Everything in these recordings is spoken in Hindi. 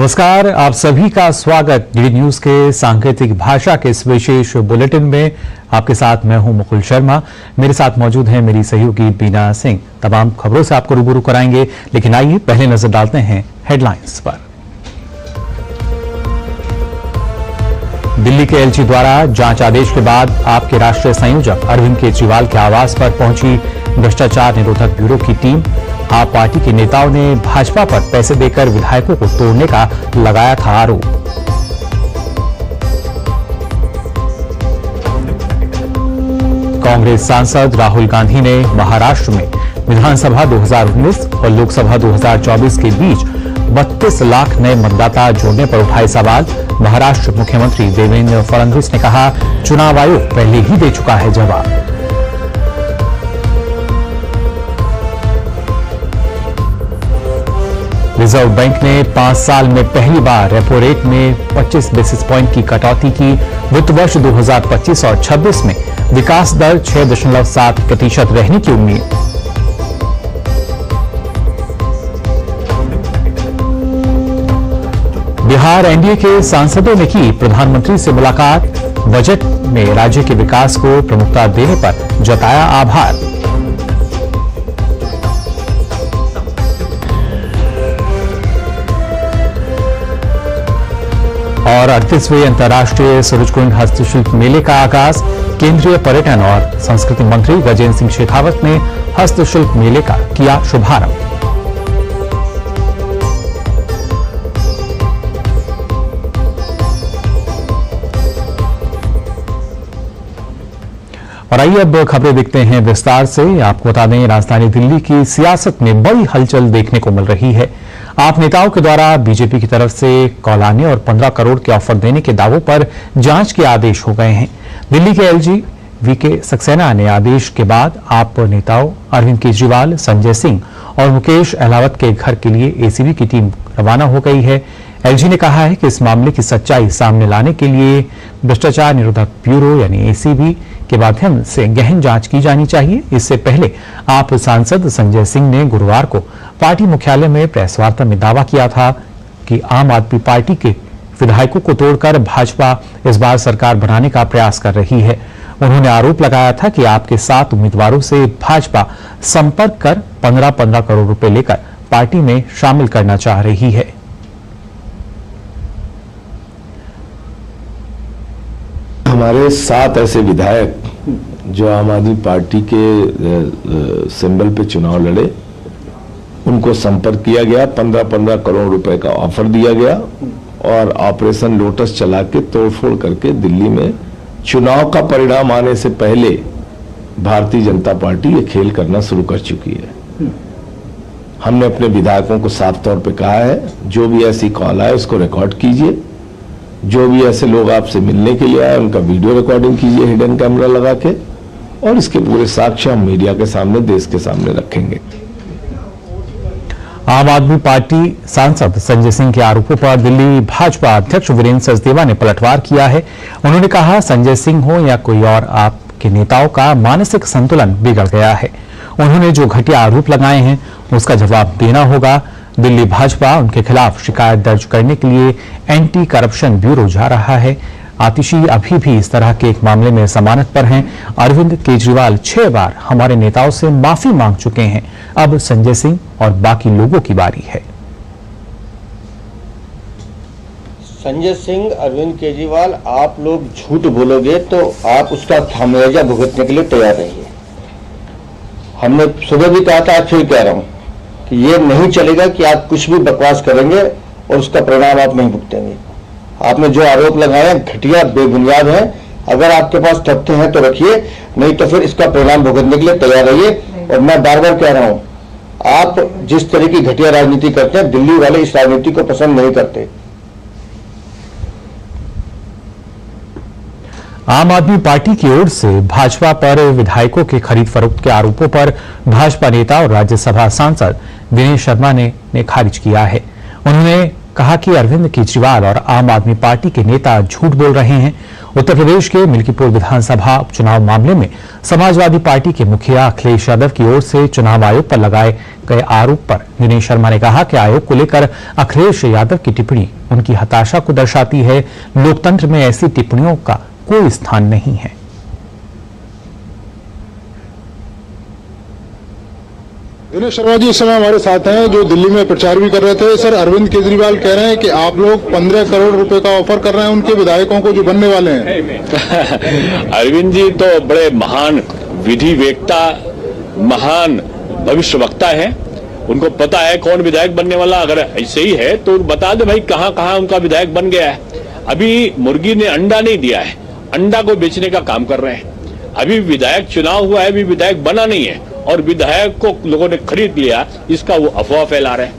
नमस्कार, आप सभी का स्वागत डीडी न्यूज के सांकेतिक भाषा के इस विशेष बुलेटिन में। आपके साथ मैं हूं मुकुल शर्मा। मेरे साथ मौजूद हैं मेरी सहयोगी बीना सिंह। तमाम खबरों से आपको रूबरू कराएंगे, लेकिन आइए पहले नजर डालते हैं हेडलाइंस पर। दिल्ली के एलजी द्वारा जांच आदेश के बाद आपके राष्ट्रीय संयोजक अरविंद केजरीवाल के आवास पर पहुंची भ्रष्टाचार निरोधक ब्यूरो की टीम। आप पार्टी के नेताओं ने भाजपा पर पैसे देकर विधायकों को तोड़ने का लगाया था आरोप। कांग्रेस सांसद राहुल गांधी ने महाराष्ट्र में विधानसभा 2019 और लोकसभा 2024 के बीच 32 लाख नए मतदाता जोड़ने पर उठाए सवाल। महाराष्ट्र मुख्यमंत्री देवेंद्र फडणवीस ने कहा, चुनाव आयोग पहले ही दे चुका है जवाब। रिजर्व बैंक ने 5 साल में पहली बार रेपो रेट में 25 बेसिस पॉइंट की कटौती की। वित्त वर्ष 2025 और 26 में विकास दर 6.7% रहने की उम्मीद। बिहार एनडीए के सांसदों ने की प्रधानमंत्री से मुलाकात। बजट में राज्य के विकास को प्रमुखता देने पर जताया आभार। और 38वें अंतर्राष्ट्रीय सूरजकुंड हस्तशिल्प मेले का आगाज। केंद्रीय पर्यटन और संस्कृति मंत्री गजेंद्र सिंह शेखावत ने हस्तशिल्प मेले का किया शुभारंभ। और आइए अब खबरें देखते हैं विस्तार से। आपको बता दें, राजधानी दिल्ली की सियासत में बड़ी हलचल देखने को मिल रही है। आप नेताओं के द्वारा बीजेपी की तरफ से कौलाने और 15 करोड़ के ऑफर देने के दावों पर जांच के आदेश हो गए हैं। दिल्ली के एलजी वीके सक्सेना ने आदेश के बाद आप नेताओं अरविंद केजरीवाल, संजय सिंह और मुकेश अहलावत के घर के लिए एसीबी की टीम रवाना हो गई है। एलजी ने कहा है कि इस मामले की सच्चाई सामने लाने के लिए भ्रष्टाचार निरोधक ब्यूरो यानी एसीबी के माध्यम से गहन जांच की जानी चाहिए। इससे पहले आप सांसद संजय सिंह ने गुरुवार को पार्टी मुख्यालय में प्रेस वार्ता में दावा किया था कि आम आदमी पार्टी के विधायकों को तोड़कर भाजपा इस बार सरकार बनाने का प्रयास कर रही है। उन्होंने आरोप लगाया था कि आपके 7 उम्मीदवारों से भाजपा संपर्क कर 15-15 करोड़ रुपए लेकर पार्टी में शामिल करना चाह रही है। हमारे 7 ऐसे विधायक जो आम आदमी पार्टी के सिंबल पे चुनाव लड़े, उनको संपर्क किया गया, 15-15 करोड़ रुपए का ऑफर दिया गया और ऑपरेशन लोटस चला के तोड़फोड़ करके दिल्ली में चुनाव का परिणाम आने से पहले भारतीय जनता पार्टी ये खेल करना शुरू कर चुकी है। हमने अपने विधायकों को साफ तौर पे कहा है, जो भी ऐसी कॉल आए उसको रिकॉर्ड कीजिए। जो भी ऐसे लोग आपसे मिलने के लिए आए उनका वीडियो रिकॉर्डिंग कीजिए हिडन कैमरा लगा के, और इसके पूरे साक्ष्य हम मीडिया के सामने, देश के सामने रखेंगे। आम आदमी पार्टी सांसद संजय सिंह के आरोपों पर दिल्ली भाजपा अध्यक्ष वीरेंद्र सचदेवा ने पलटवार किया है। उन्होंने कहा, संजय सिंह हो या कोई और, आपके नेताओं का मानसिक संतुलन बिगड़ गया है। उन्होंने जो घटिया आरोप लगाए हैं उसका जवाब देना होगा। दिल्ली भाजपा उनके खिलाफ शिकायत दर्ज करने के लिए एंटी करप्शन ब्यूरो जा रहा है। आतिशी अभी भी इस तरह के एक मामले में जमानत पर हैं। अरविंद केजरीवाल 6 बार हमारे नेताओं से माफी मांग चुके हैं। अब संजय सिंह और बाकी लोगों की बारी है। संजय सिंह, अरविंद केजरीवाल, आप लोग झूठ बोलोगे तो आप उसका खामियाजा भुगतने के लिए तैयार रहिए। हमने सुबह भी कहा था, आज फिर कह रहा हूं कि ये नहीं चलेगा कि आप कुछ भी बकवास करेंगे और उसका परिणाम आप नहीं भुगतेंगे। आपने जो आरोप लगाए घटिया, बेबुनियाद है। अगर आपके पास तथ्य हैं तो रखिए, नहीं तो फिर इसका परिणाम भुगतने के लिए तैयार रहिए। और मैं बार बार कह रहा हूं, आप जिस तरह की घटिया राजनीति करते हैं, दिल्ली वाले इस राजनीति को पसंद नहीं करते। आम आदमी पार्टी की ओर से भाजपा पर विधायकों के खरीद फरोख्त के आरोपों पर भाजपा नेता और राज्यसभा सांसद दिनेश शर्मा ने खारिज किया है। उन्होंने कहा कि अरविंद केजरीवाल और आम आदमी पार्टी के नेता झूठ बोल रहे हैं। उत्तर प्रदेश के मिल्कीपुर विधानसभा उपचुनाव मामले में समाजवादी पार्टी के मुखिया अखिलेश यादव की ओर से चुनाव आयोग पर लगाए गए आरोप पर दिनेश शर्मा ने कहा कि आयोग को लेकर अखिलेश यादव की टिप्पणी उनकी हताशा को दर्शाती है। लोकतंत्र में ऐसी टिप्पणियों का कोई स्थान नहीं है। दिनेश शर्मा जी इस समय हमारे साथ हैं, जो दिल्ली में प्रचार भी कर रहे थे। सर, अरविंद केजरीवाल कह रहे हैं कि आप लोग 15 करोड़ रुपए का ऑफर कर रहे हैं उनके विधायकों को जो बनने वाले हैं। अरविंद जी तो बड़े महान विधिवेत्ता, महान भविष्यवक्ता हैं। उनको पता है कौन विधायक बनने वाला। अगर ऐसे ही है तो बता दे भाई कहां कहां उनका विधायक बन गया है। अभी मुर्गी ने अंडा नहीं दिया है, अंडा को बेचने का काम कर रहे हैं। अभी विधायक चुनाव हुआ है, अभी विधायक बना नहीं है और विधायक को लोगों ने खरीद लिया, इसका वो अफवाह फैला रहे हैं।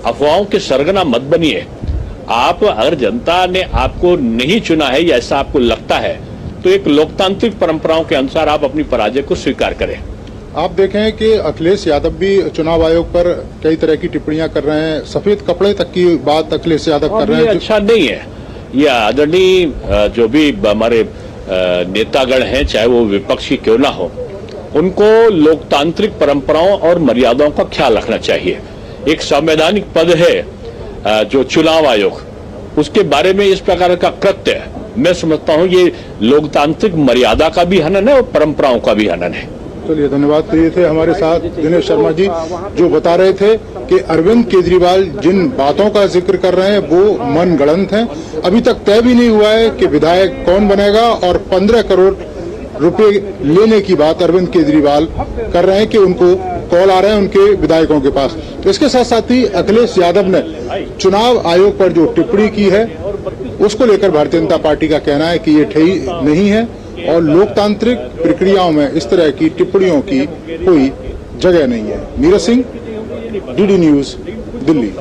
अफवाहों के सरगना मत बनिए। आप अगर जनता ने आपको नहीं चुना है या ऐसा आपको लगता है तो एक लोकतांत्रिक परंपराओं के अनुसार आप अपनी पराजय को स्वीकार करें। आप देखें कि अखिलेश यादव भी चुनाव आयोग पर कई तरह की टिप्पणियां कर रहे हैं। सफेद कपड़े तक की बात अखिलेश यादव कर रहे हैं। अच्छा नहीं है। ये आदरणीय जो भी हमारे नेतागण हैं, चाहे वो विपक्षी क्यों ना हो, उनको लोकतांत्रिक परंपराओं और मर्यादाओं का ख्याल रखना चाहिए। एक संवैधानिक पद है जो चुनाव आयोग, उसके बारे में इस प्रकार का कृत्य मैं समझता हूं ये लोकतांत्रिक मर्यादा का भी हनन है और परंपराओं का भी हनन है। चलिए, धन्यवाद। तो ये थे हमारे साथ दिनेश शर्मा जी, जो बता रहे थे कि अरविंद केजरीवाल जिन बातों का जिक्र कर रहे हैं वो मनगढ़ंत हैं। अभी तक तय भी नहीं हुआ है कि विधायक कौन बनेगा और 15 करोड़ रुपए लेने की बात अरविंद केजरीवाल कर रहे हैं कि उनको कॉल आ रहे हैं उनके विधायकों के पास। तो इसके साथ साथ ही अखिलेश यादव ने चुनाव आयोग पर जो टिप्पणी की है उसको लेकर भारतीय जनता पार्टी का कहना है कि ये सही नहीं है और लोकतांत्रिक प्रक्रियाओं में इस तरह की टिप्पणियों की कोई जगह नहीं है। Neeraj Singh, DD news, Delhi.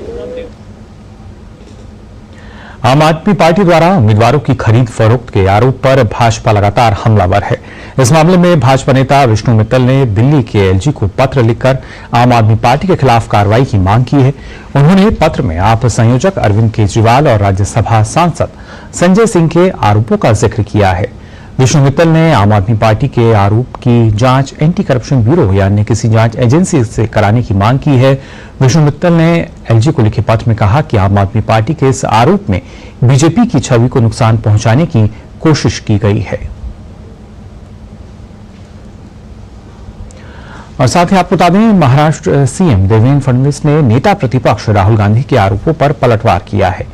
आम आदमी पार्टी द्वारा उम्मीदवारों की खरीद फरोख्त के आरोप पर भाजपा लगातार हमलावर है। इस मामले में भाजपा नेता विष्णु मित्तल ने दिल्ली के एलजी को पत्र लिखकर आम आदमी पार्टी के खिलाफ कार्रवाई की मांग की है। उन्होंने पत्र में आप संयोजक अरविंद केजरीवाल और राज्यसभा सांसद संजय सिंह के आरोपों का जिक्र किया है। विष्णु मित्तल ने आम आदमी पार्टी के आरोप की जांच एंटी करप्शन ब्यूरो या अन्य किसी जांच एजेंसी से कराने की मांग की है। विष्णु मित्तल ने एलजी को लिखे पत्र में कहा कि आम आदमी पार्टी के इस आरोप में बीजेपी की छवि को नुकसान पहुंचाने की कोशिश की गई है। और साथ ही आपको बता दें, महाराष्ट्र सीएम देवेंद्र फडणवीस ने नेता प्रतिपक्ष राहुल गांधी के आरोपों पर पलटवार किया है।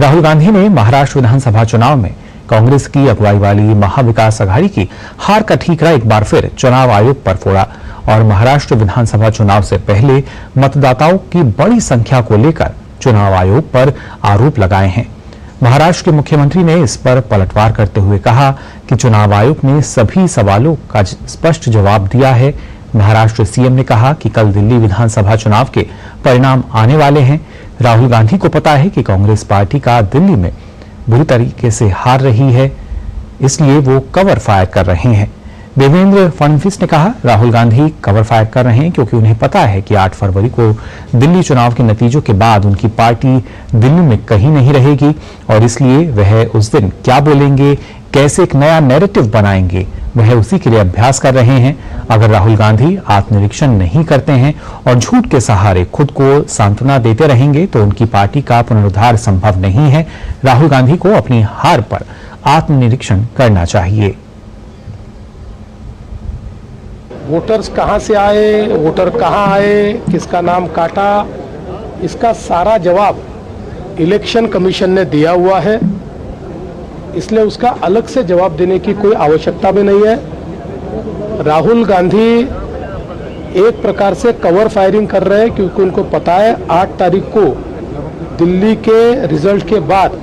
राहुल गांधी ने महाराष्ट्र विधानसभा चुनाव में कांग्रेस की अगुवाई वाली महाविकास अघाड़ी की हार का ठीकरा एक बार फिर चुनाव आयोग पर फोड़ा और महाराष्ट्र विधानसभा चुनाव से पहले मतदाताओं की बड़ी संख्या को लेकर चुनाव आयोग पर आरोप लगाए हैं। महाराष्ट्र के मुख्यमंत्री ने इस पर पलटवार करते हुए कहा कि चुनाव आयोग ने सभी सवालों का स्पष्ट जवाब दिया है। महाराष्ट्र सीएम ने कहा कि कल दिल्ली विधानसभा चुनाव के परिणाम आने वाले हैं। राहुल गांधी को पता है कि कांग्रेस पार्टी का दिल्ली में बुरी तरीके से हार रही है, इसलिए वो कवर फायर कर रहे हैं। देवेंद्र फडणवीस ने कहा राहुल गांधी कवर फायर कर रहे हैं क्योंकि उन्हें पता है कि 8 फरवरी को दिल्ली चुनाव के नतीजों के बाद उनकी पार्टी दिल्ली में कहीं नहीं रहेगी और इसलिए वह उस दिन क्या बोलेंगे, कैसे एक नया नैरेटिव बनाएंगे, वह उसी के लिए अभ्यास कर रहे हैं। अगर राहुल गांधी आत्मनिरीक्षण नहीं करते हैं और झूठ के सहारे खुद को सांत्वना देते रहेंगे तो उनकी पार्टी का पुनरुद्धार संभव नहीं है। राहुल गांधी को अपनी हार पर आत्मनिरीक्षण करना चाहिए। वोटर्स कहां से आए, वोटर कहां आए, किसका नाम काटा, इसका सारा जवाब इलेक्शन कमीशन ने दिया हुआ है, इसलिए उसका अलग से जवाब देने की कोई आवश्यकता भी नहीं है। राहुल गांधी एक प्रकार से कवर फायरिंग कर रहे हैं क्योंकि उनको पता है 8 तारीख को दिल्ली के रिजल्ट के बाद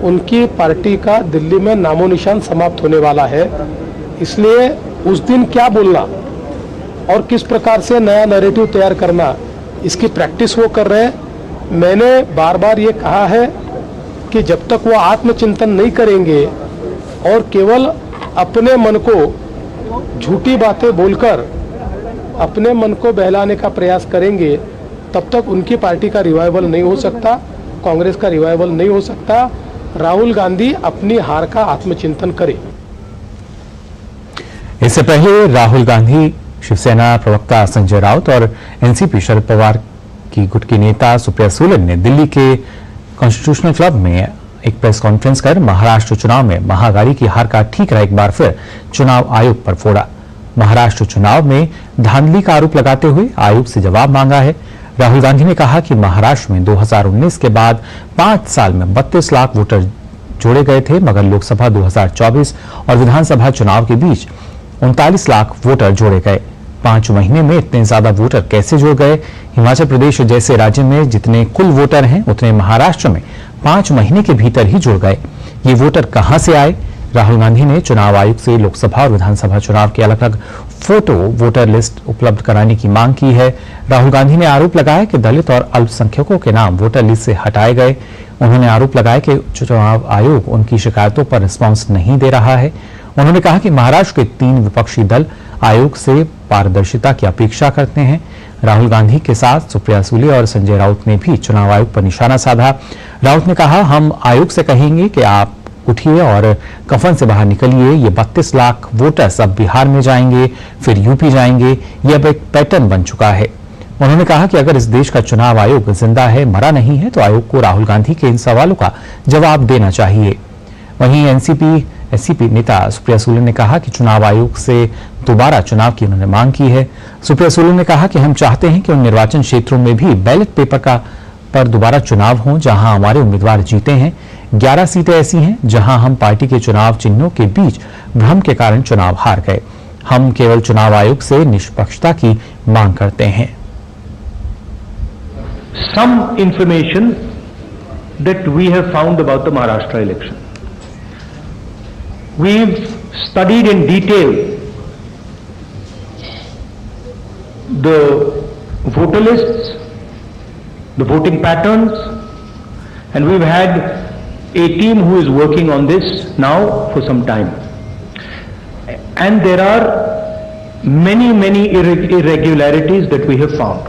उनकी पार्टी का दिल्ली में नामो निशान समाप्त होने वाला है। इसलिए उस दिन क्या बोलना और किस प्रकार से नया नैरेटिव तैयार करना, इसकी प्रैक्टिस वो कर रहे हैं। मैंने बार बार ये कहा है कि जब तक वो आत्मचिंतन नहीं करेंगे और केवल अपने मन को झूठी बातें बोलकर अपने मन को बहलाने का प्रयास करेंगे, तब तक उनकी पार्टी का रिवाइवल नहीं हो सकता। कांग्रेस का रिवाइवल नहीं हो सकता। राहुल गांधी अपनी हार का आत्मचिंतन करे। इससे पहले राहुल गांधी शिवसेना प्रवक्ता संजय राउत और एनसीपी शरद पवार की गुट की नेता सुप्रिया सुले ने दिल्ली के कॉन्स्टिट्यूशनल क्लब में एक प्रेस कॉन्फ्रेंस कर महाराष्ट्र चुनाव में महाअघाड़ी की हार का ठीकरा एक बार फिर चुनाव आयोग पर फोड़ा। महाराष्ट्र चुनाव में धांधली का आरोप लगाते हुए आयोग से जवाब मांगा है। राहुल गांधी ने कहा कि महाराष्ट्र में 2019 के बाद 5 साल में 32 लाख वोटर जोड़े गए थे, मगर लोकसभा 2024 और विधानसभा चुनाव के बीच 39 लाख वोटर जोड़े गए। 5 महीने में इतने ज्यादा वोटर कैसे जुड़ गए? हिमाचल प्रदेश जैसे राज्य में जितने कुल वोटर हैं उतने महाराष्ट्र में 5 महीने के भीतर ही जुड़ गए। ये वोटर कहां से आए? राहुल गांधी ने चुनाव आयोग से लोकसभा और विधानसभा चुनाव के अलग अलग फोटो वोटर लिस्ट उपलब्ध कराने की मांग की है। राहुल गांधी ने आरोप लगाया कि दलित और अल्पसंख्यकों के नाम वोटर लिस्ट से हटाए गए। उन्होंने आरोप लगाया कि चुनाव आयोग उनकी शिकायतों पर रिस्पॉन्स नहीं दे रहा है। उन्होंने कहा कि महाराष्ट्र के 3 विपक्षी दल आयोग से पारदर्शिता की अपेक्षा करते हैं। राहुल गांधी के साथ सुप्रिया सुले और संजय राउत ने भी चुनाव आयोग पर निशाना साधा। राउत ने कहा, हम आयोग से कहेंगे कि आप उठिए और कफन से बाहर निकलिए। ये 32 लाख वोटर्स अब बिहार में जाएंगे, फिर यूपी जाएंगे। ये अब एक पैटर्न बन चुका है। उन्होंने कहा कि अगर इस देश का चुनाव आयोग जिंदा है, मरा नहीं है, तो आयोग को राहुल गांधी के इन सवालों का जवाब देना चाहिए। वहीं एनसीपी नेता सुप्रिया सुले ने कहा कि चुनाव आयोग से दोबारा चुनाव की उन्होंने मांग की है। सुप्रिया सुले ने कहा कि हम चाहते हैं कि उन निर्वाचन क्षेत्रों में भी बैलेट पेपर पर दोबारा चुनाव हो जहां हमारे उम्मीदवार जीते हैं। 11 सीटें ऐसी हैं जहां हम पार्टी के चुनाव चिन्हों के बीच भ्रम के कारण चुनाव हार गए। हम केवल चुनाव आयोग से निष्पक्षता की मांग करते हैं। Some information that we have found about the Maharashtra election. We've studied in detail the voter lists, the voting patterns, and we've had a team who is working on this now for some time. And there are many irregularities that we have found.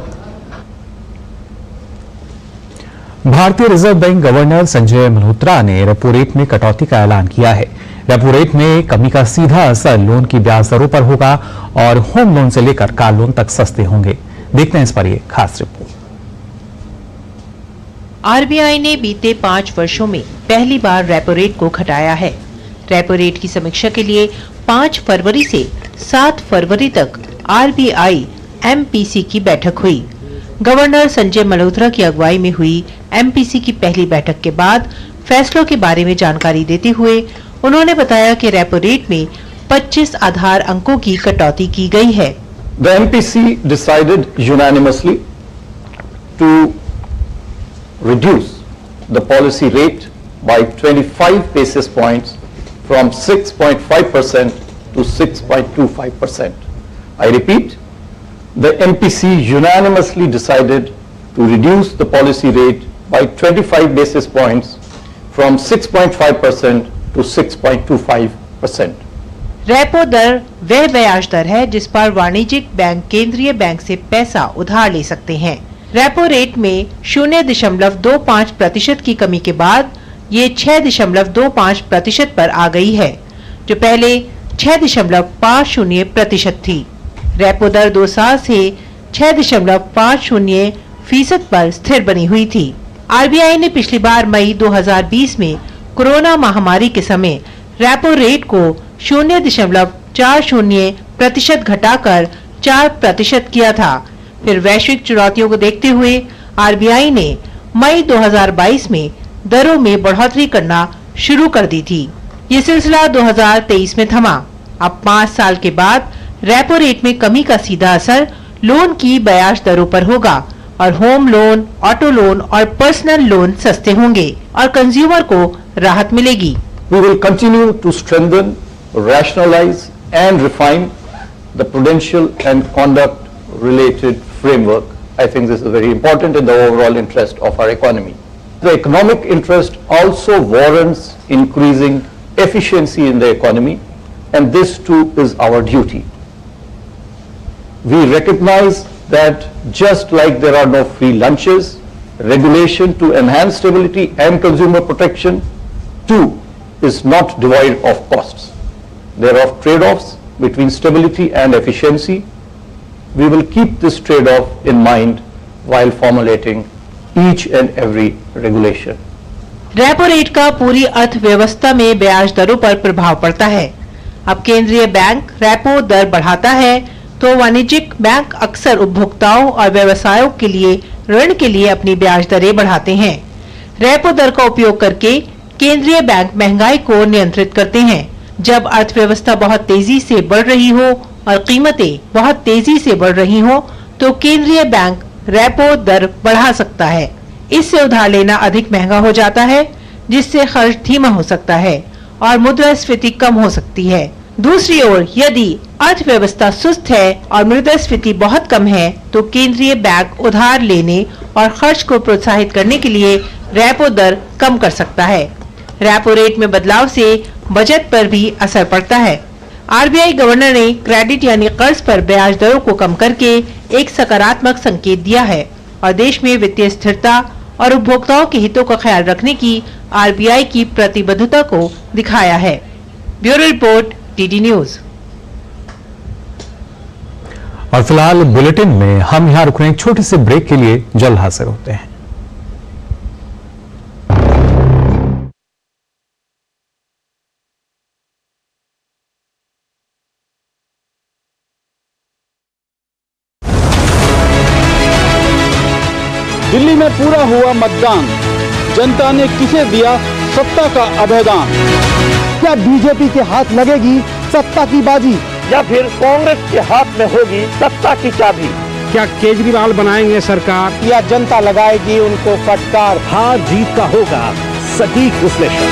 भारतीय reserve bank governor Sanjay Malhotra ने रेपो रेट में कटौती का ऐलान किया है। रेपो रेट में कमी का सीधा असर लोन की ब्याज दरों पर होगा और होम लोन से लेकर कार लोन तक सस्ते होंगे। देखते हैं इस पर ये खास रिपोर्ट। आरबीआई ने बीते 5 वर्षों में पहली बार रेपो रेट को घटाया है। रेपो रेट की समीक्षा के लिए 5 फरवरी से 7 फरवरी तक आरबीआई एमपीसी की बैठक हुई। गवर्नर संजय मल्होत्रा की अगुवाई में हुई एमपीसी की पहली बैठक के बाद फैसलों के बारे में जानकारी देते हुए उन्होंने बताया कि रेपो रेट में 25 आधार अंकों की कटौती की गई है। The MPC decided unanimously to reduce the policy rate by 25 basis points from 6.5% to 6.25%. I repeat, the MPC unanimously decided to reduce the policy rate by 25 basis points from 6.5% to 6.25%. Repo दर वह ब्याज दर है जिस पर वाणिज्यिक बैंक केंद्रीय बैंक से पैसा उधार ले सकते हैं। रेपो रेट में 0.25% की कमी के बाद ये 6.25% पर आ गई है, जो पहले 6.50% थी। रेपो दर 2 साल से 6.50% पर स्थिर बनी हुई थी। आरबीआई ने पिछली बार मई 2020 में कोरोना महामारी के समय रेपो रेट को 0.40% घटाकर 4% किया था। फिर वैश्विक चुनौतियों को देखते हुए आरबीआई ने मई 2022 में दरों में बढ़ोतरी करना शुरू कर दी थी। ये सिलसिला 2023 में थमा। अब 5 साल के बाद रेपो रेट में कमी का सीधा असर लोन की ब्याज दरों पर होगा और होम लोन, ऑटो लोन और पर्सनल लोन सस्ते होंगे और कंज्यूमर को राहत मिलेगी। We will continue to strengthen, rationalize and refine the prudential and conduct related framework. I think this is very important in the overall interest of our economy. The economic interest also warrants increasing efficiency in the economy, and this too is our duty. We recognize that just like there are no free lunches, regulation to enhance stability and consumer protection too is not devoid of costs. There are trade-offs between stability and efficiency. We will keep this trade-off in mind while formulating each and every regulation. Repo rate का पूरी अर्थव्यवस्था में ब्याज दरों पर प्रभाव पड़ता है। अब केंद्रीय बैंक रेपो दर बढ़ाता है तो वाणिज्यिक बैंक अक्सर उपभोक्ताओं और व्यवसायों के लिए ऋण के लिए अपनी ब्याज दरें बढ़ाते हैं। रेपो दर का उपयोग करके केंद्रीय बैंक महंगाई को नियंत्रित करते हैं। जब अर्थव्यवस्था बहुत तेजी से बढ़ रही हो और कीमतें बहुत तेजी से बढ़ रही हो तो केंद्रीय बैंक रेपो दर बढ़ा सकता है। इससे उधार लेना अधिक महंगा हो जाता है, जिससे खर्च धीमा हो सकता है और मुद्रास्फीति कम हो सकती है। दूसरी ओर यदि अर्थव्यवस्था सुस्त है और मुद्रास्फीति बहुत कम है तो केंद्रीय बैंक उधार लेने और खर्च को प्रोत्साहित करने के लिए रेपो दर कम कर सकता है। रेपो रेट में बदलाव से बजट पर भी असर पड़ता है। आरबीआई गवर्नर ने क्रेडिट यानी कर्ज पर ब्याज दरों को कम करके एक सकारात्मक संकेत दिया है और देश में वित्तीय स्थिरता और उपभोक्ताओं के हितों का ख्याल रखने की आरबीआई की प्रतिबद्धता को दिखाया है। Bureau report, DD news. और फिलहाल बुलेटिन में हम यहां रुक रहे हैं, एक छोटे से ब्रेक के लिए जल्द हाजिर होते हैं। दिल्ली में पूरा हुआ मतदान, जनता ने किसे दिया सत्ता का अभयदान। क्या बीजेपी के हाथ लगेगी सत्ता की बाजी या फिर कांग्रेस के हाथ में होगी सत्ता की चाबी? क्या केजरीवाल बनाएंगे सरकार या जनता लगाएगी उनको फटकार? हार जीत का होगा सटीक विश्लेषण।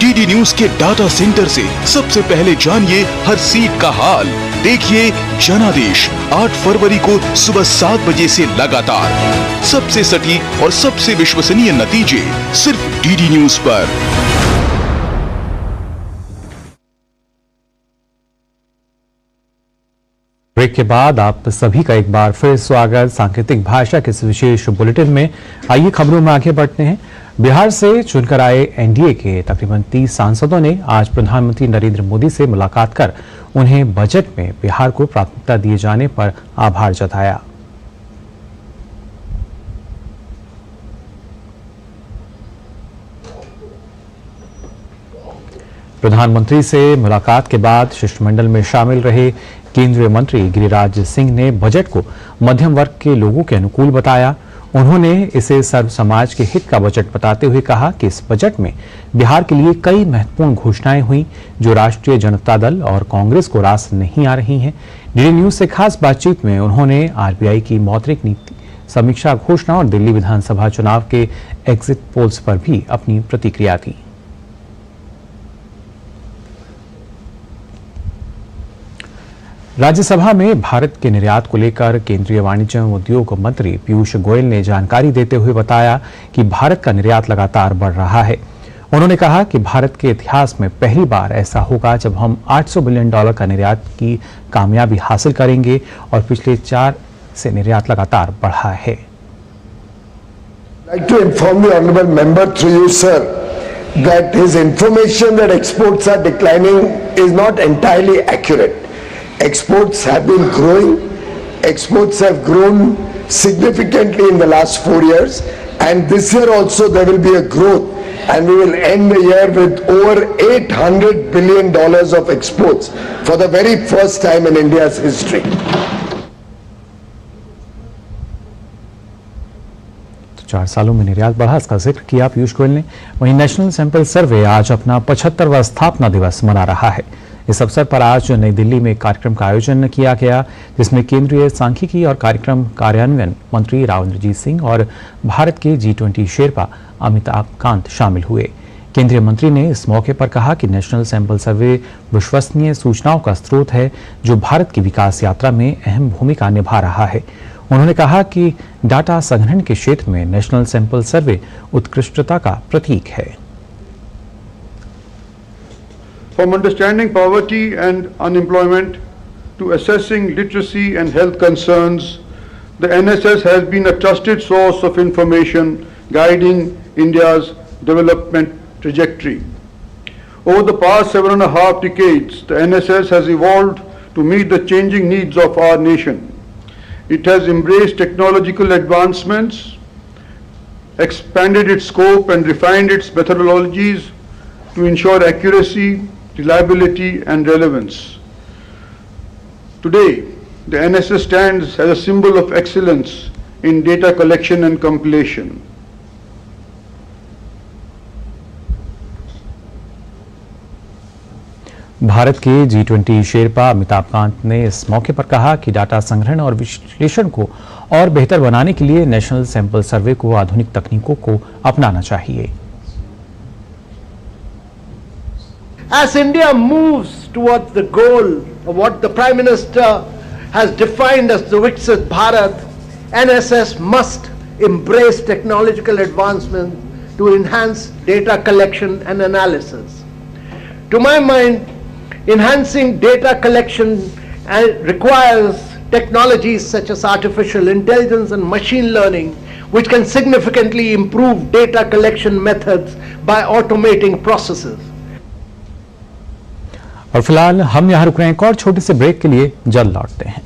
डीडी न्यूज के डाटा सेंटर से सबसे पहले जानिए हर सीट का हाल। देखिए जनादेश 8 फरवरी को सुबह 7 बजे से लगातार सबसे सटीक और सबसे विश्वसनीय नतीजे सिर्फ डीडी न्यूज पर। ब्रेक के बाद आप सभी का एक बार फिर स्वागत सांकेतिक भाषा के इस विशेष बुलेटिन में। आइए खबरों में आगे बढ़ते हैं। बिहार से चुनकर आए एनडीए के तकरीबन 30 सांसदों ने आज प्रधानमंत्री नरेंद्र मोदी से मुलाकात कर उन्हें बजट में बिहार को प्राथमिकता दिए जाने पर आभार जताया। प्रधानमंत्री से मुलाकात के बाद शिष्टमंडल में शामिल रहे केंद्रीय मंत्री गिरिराज सिंह ने बजट को मध्यम वर्ग के लोगों के अनुकूल बताया। उन्होंने इसे सर्व समाज के हित का बजट बताते हुए कहा कि इस बजट में बिहार के लिए कई महत्वपूर्ण घोषणाएं हुई जो राष्ट्रीय जनता दल और कांग्रेस को रास नहीं आ रही हैं। डीडी न्यूज से खास बातचीत में उन्होंने आरबीआई की मौद्रिक नीति समीक्षा घोषणा और दिल्ली विधानसभा चुनाव के एग्जिट पोल्स पर भी अपनी प्रतिक्रिया दी। राज्यसभा में भारत के निर्यात को लेकर केंद्रीय वाणिज्य एवं उद्योग मंत्री पीयूष गोयल ने जानकारी देते हुए बताया कि भारत का निर्यात लगातार बढ़ रहा है। उन्होंने कहा कि भारत के इतिहास में पहली बार ऐसा होगा जब हम $800 बिलियन का निर्यात की कामयाबी हासिल करेंगे और पिछले 4 से निर्यात लगातार बढ़ा है। Like to inform the honorable member through you, sir, that his information that exports are declining is not entirely accurate. Exports have been growing. Exports have grown significantly in the last 4 years, and this year also there will be a growth, and we will end the year with over $800 billion of exports for the very first time in India's history. तो 4 सालों में निर्यात बढ़ा, इसका जिक्र किया पीयूष गोयल ने। वहीं नेशनल सैंपल सर्वे आज अपना 75वां स्थापना दिवस मना रहा है। इस अवसर पर आज नई दिल्ली में एक कार्यक्रम का आयोजन किया गया जिसमें केंद्रीय सांख्यिकी और कार्यक्रम कार्यान्वयन मंत्री राव इंद्रजीत सिंह और भारत के G20 शेरपा अमिताभ कांत शामिल हुए। केंद्रीय मंत्री ने इस मौके पर कहा कि नेशनल सैंपल सर्वे विश्वसनीय सूचनाओं का स्रोत है जो भारत की विकास यात्रा में अहम भूमिका निभा रहा है। उन्होंने कहा कि डाटा संग्रहण के क्षेत्र में नेशनल सैंपल सर्वे उत्कृष्टता का प्रतीक है। From understanding poverty and unemployment to assessing literacy and health concerns the NSS has been a trusted source of information guiding India's development trajectory. Over the past 7.5 decades, the NSS has evolved to meet the changing needs of our nation. It has embraced technological advancements, expanded its scope and refined its methodologies to ensure accuracy, reliability and relevance. Today, the NSS stands as a symbol of excellence in data collection and compilation. Bharat के G20 शेरपा अमिताभ कांत ने इस मौके पर कहा कि डाटा संग्रहण और विश्लेषण को और बेहतर बनाने के लिए नेशनल सैंपल सर्वे को आधुनिक तकनीकों को अपनाना चाहिए। As India moves towards the goal of what the Prime Minister has defined as the Viksit Bharat, NSS must embrace technological advancement to enhance data collection and analysis. To my mind, enhancing data collection requires technologies such as artificial intelligence and machine learning, which can significantly improve data collection methods by automating processes. और फिलहाल हम यहां रुक रहे हैं, एक और छोटे से ब्रेक के लिए जल्द लौटते हैं।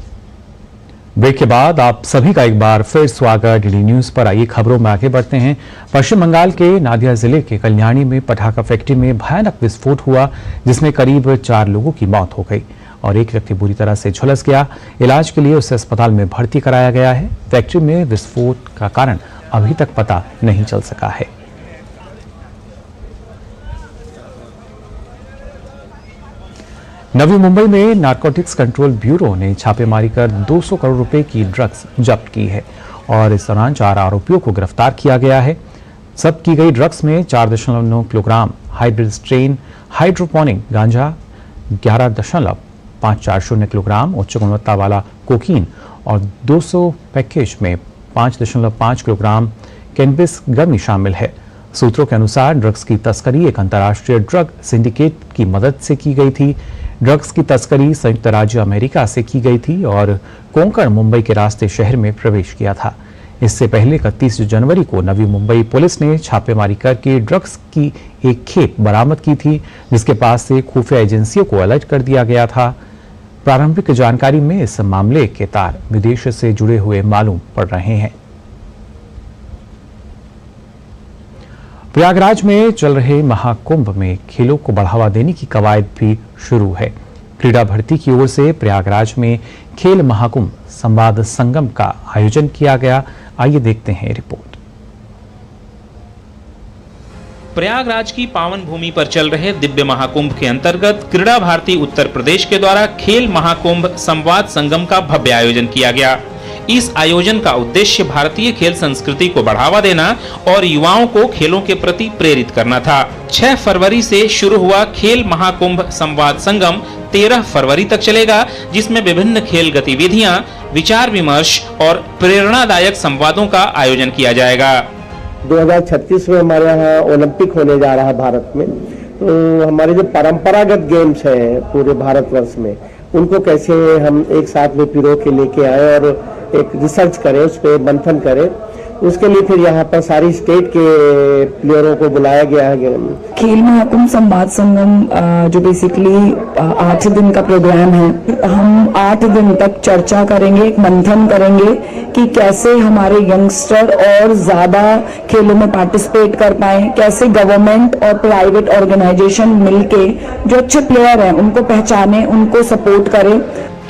ब्रेक के बाद आप सभी का एक बार फिर स्वागत डीडी न्यूज पर। आइए खबरों में आगे बढ़ते हैं। पश्चिम बंगाल के नादिया जिले के कल्याणी में पटाखा फैक्ट्री में भयानक विस्फोट हुआ, जिसमें करीब 4 लोगों की मौत हो गई और एक व्यक्ति बुरी तरह से झुलस गया। इलाज के लिए उसे अस्पताल में भर्ती कराया गया है। फैक्ट्री में विस्फोट का कारण अभी तक पता नहीं चल सका है। नवी मुंबई में नारकोटिक्स कंट्रोल ब्यूरो ने छापेमारी कर 200 करोड़ रुपए की ड्रग्स जब्त की है और इस दौरान 4 आरोपियों को गिरफ्तार किया गया है। जब्त की गई ड्रग्स में 4.9 किलोग्राम हाइब्रिड स्ट्रेन हाइड्रोपोनिक गांजा, 11.540 किलोग्राम उच्च गुणवत्ता वाला कोकीन और 200 पैकेज में 5.5 किलोग्राम कैनबिस गमी शामिल है। सूत्रों के अनुसार ड्रग्स की तस्करी एक अंतर्राष्ट्रीय ड्रग सिंडिकेट की मदद से की गई थी। ड्रग्स की तस्करी संयुक्त राज्य अमेरिका से की गई थी और कोंकण मुंबई के रास्ते शहर में प्रवेश किया था। इससे पहले 31 जनवरी को नवी मुंबई पुलिस ने छापेमारी करके ड्रग्स की एक खेप बरामद की थी, जिसके पास से खुफिया एजेंसियों को अलर्ट कर दिया गया था। प्रारंभिक जानकारी में इस मामले के तार विदेश से जुड़े हुए मालूम पड़ रहे हैं। प्रयागराज में चल रहे महाकुंभ में खेलों को बढ़ावा देने की कवायद भी शुरू है। क्रीड़ा भर्ती की ओर से प्रयागराज में खेल महाकुंभ संवाद संगम का आयोजन किया गया। आइए देखते हैं रिपोर्ट। प्रयागराज की पावन भूमि पर चल रहे दिव्य महाकुंभ के अंतर्गत क्रीड़ा भारती उत्तर प्रदेश के द्वारा खेल महाकुंभ संवाद संगम का भव्य आयोजन किया गया। इस आयोजन का उद्देश्य भारतीय खेल संस्कृति को बढ़ावा देना और युवाओं को खेलों के प्रति प्रेरित करना था। 6 फरवरी से शुरू हुआ खेल महाकुंभ संवाद संगम 13 फरवरी तक चलेगा, जिसमें विभिन्न खेल गतिविधियां, विचार विमर्श और प्रेरणादायक संवादों का आयोजन किया जाएगा। 2036 में हमारे यहाँ ओलंपिक होने जा रहा है भारत में, तो हमारे जो परंपरागत गेम्स हैं पूरे भारतवर्ष में, उनको कैसे हम एक साथ में पिरो के लेके आए और एक रिसर्च करें, उस पर मंथन करें। उसके लिए फिर यहाँ पर सारी स्टेट के प्लेयरों को बुलाया गया है। खेल महाकुंभ संवाद संगम जो बेसिकली 8 दिन का प्रोग्राम है, हम 8 दिन तक चर्चा करेंगे, एक मंथन करेंगे कि कैसे हमारे यंगस्टर और ज्यादा खेलों में पार्टिसिपेट कर पाए, कैसे गवर्नमेंट और प्राइवेट ऑर्गेनाइजेशन मिलके जो अच्छे प्लेयर हैं उनको पहचाने, उनको सपोर्ट करें।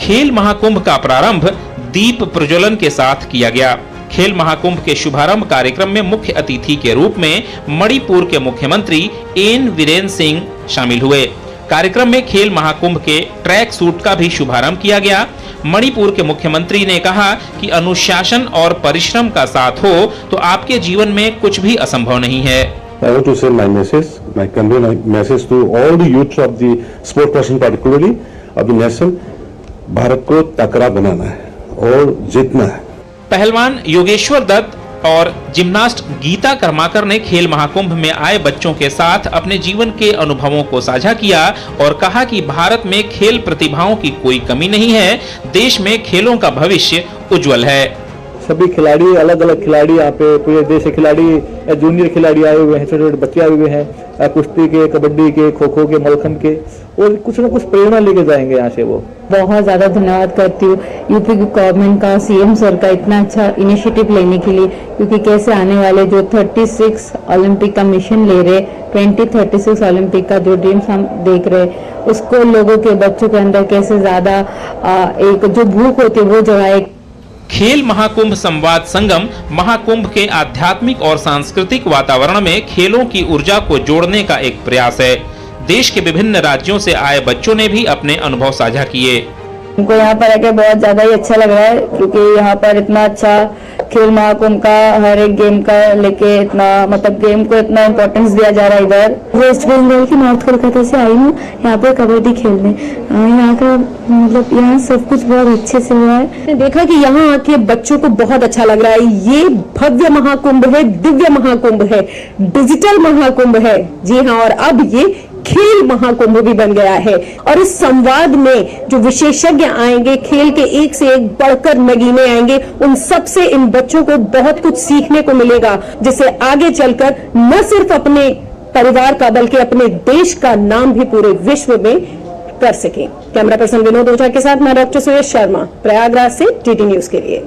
खेल महाकुंभ का प्रारंभ दीप प्रज्वलन के साथ किया गया। खेल महाकुंभ के शुभारंभ कार्यक्रम में मुख्य अतिथि के रूप में मणिपुर के मुख्यमंत्री एन वीरेन सिंह शामिल हुए। कार्यक्रम में खेल महाकुंभ के ट्रैक सूट का भी शुभारंभ किया गया। मणिपुर के मुख्यमंत्री ने कहा कि अनुशासन और परिश्रम का साथ हो तो आपके जीवन में कुछ भी असंभव नहीं है। I want to send my convey my message to all the youths of the sport person, particularly of the nation. Bharat को तकड़ा बनाना है और जीतना है। पहलवान योगेश्वर दत्त और जिम्नास्ट गीता कर्माकर ने खेल महाकुंभ में आए बच्चों के साथ अपने जीवन के अनुभवों को साझा किया और कहा कि भारत में खेल प्रतिभाओं की कोई कमी नहीं है, देश में खेलों का भविष्य उज्जवल है। सभी खिलाड़ी, अलग अलग खिलाड़ी यहाँ पे पूरे देश से खिलाड़ी, जूनियर खिलाड़ी आए हुए हैं, छोटे छोटे बच्चे आए हुए हैं, कुश्ती के, कबड्डी के, खो खो के, मलखम्ब के, और कुछ ना कुछ प्रेरणा लेके जाएंगे यहाँ से। वो बहुत ज़्यादा धन्यवाद करती हूँ यूपी गवर्नमेंट का, सीएम सर का इतना अच्छा इनिशिएटिव लेने के लिए, क्योंकि कैसे आने वाले जो 36 ओलंपिक का मिशन ले रहे, 2036 ओलंपिक का जो ड्रीम्स हम देख रहे, उसको लोगों के बच्चों के अंदर कैसे ज्यादा एक जो भूख होती है वो जो है। खेल महाकुंभ संवाद संगम महाकुंभ के आध्यात्मिक और सांस्कृतिक वातावरण में खेलों की ऊर्जा को जोड़ने का एक प्रयास है। देश के विभिन्न राज्यों से आए बच्चों ने भी अपने अनुभव साझा किए। हमको यहाँ पर आके बहुत ज्यादा ही अच्छा लग रहा है, क्योंकि यहाँ पर इतना अच्छा खेल महाकुंभ का हर एक गेम का लेके इतना मतलब गेम को इतना इम्पोर्टेंस दिया जा रहा है। इधर वेस्ट बंगाल की नॉर्थ कोलकाता से आई हूँ यहाँ पर कबड्डी खेलने। यहाँ का मतलब यहाँ सब कुछ बहुत अच्छे से हुआ है। देखा कि यहाँ आके बच्चों को बहुत अच्छा लग रहा है। ये भव्य महाकुंभ है, दिव्य महाकुंभ है, डिजिटल महाकुंभ है। जी हाँ, और अब ये खेल महाकुंभ भी बन गया है। और इस संवाद में जो विशेषज्ञ आएंगे, खेल के एक से एक बढ़कर नगीने आएंगे, उन सब से इन बच्चों को बहुत कुछ सीखने को मिलेगा, जिससे आगे चलकर न सिर्फ अपने परिवार का बल्कि अपने देश का नाम भी पूरे विश्व में कर सके। कैमरा पर्सन विनोद ओझा के साथ मैं डॉक्टर सुरेश शर्मा, प्रयागराज से डीडी न्यूज के लिए।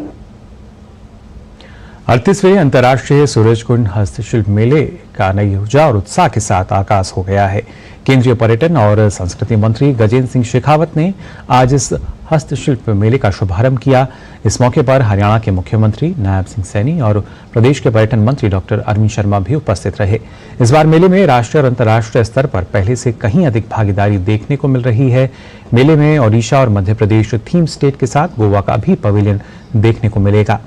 38वें अंतर्राष्ट्रीय सूरजकुंड हस्तशिल्प मेले का नई ऊर्जा और उत्साह के साथ आगाज हो गया है। केंद्रीय पर्यटन और संस्कृति मंत्री गजेंद्र सिंह शेखावत ने आज इस हस्तशिल्प मेले का शुभारंभ किया। इस मौके पर हरियाणा के मुख्यमंत्री नायब सिंह सैनी और प्रदेश के पर्यटन मंत्री डॉक्टर अरविंद शर्मा भी उपस्थित रहे। इस बार मेले में राष्ट्रीय और अंतर्राष्ट्रीय स्तर पर पहले से कहीं अधिक भागीदारी देखने को मिल रही है। मेले में ओडिशा और मध्य प्रदेश थीम स्टेट के साथ गोवा का भी पवेलियन देखने को मिलेगा।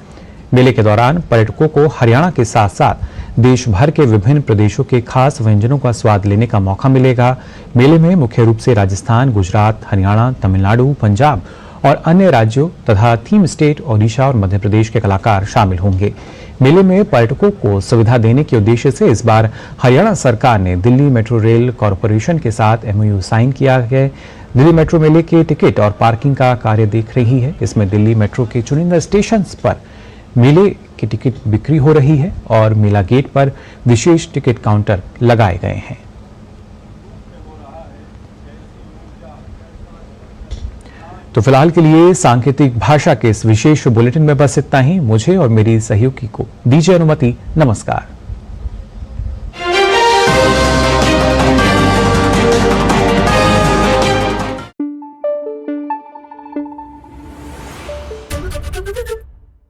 मेले के दौरान पर्यटकों को हरियाणा के साथ साथ देश भर के विभिन्न प्रदेशों के खास व्यंजनों का स्वाद लेने का मौका मिलेगा। मेले में मुख्य रूप से राजस्थान, गुजरात, हरियाणा, तमिलनाडु, पंजाब और अन्य राज्यों तथा थीम स्टेट ओडिशा और मध्य प्रदेश के कलाकार शामिल होंगे। मेले में पर्यटकों को सुविधा देने के उद्देश्य से इस बार हरियाणा सरकार ने दिल्ली मेट्रो रेल कॉरपोरेशन के साथ MOU साइन किया है। दिल्ली मेट्रो मेले के टिकट और पार्किंग का कार्य देख रही है। इसमें दिल्ली मेट्रो के चुनिंदा स्टेशन पर मेले की टिकट बिक्री हो रही है और मेला गेट पर विशेष टिकट काउंटर लगाए गए हैं। तो फिलहाल के लिए सांकेतिक भाषा के इस विशेष बुलेटिन में बस इतना ही। मुझे और मेरी सहयोगी को दीजिए अनुमति। नमस्कार।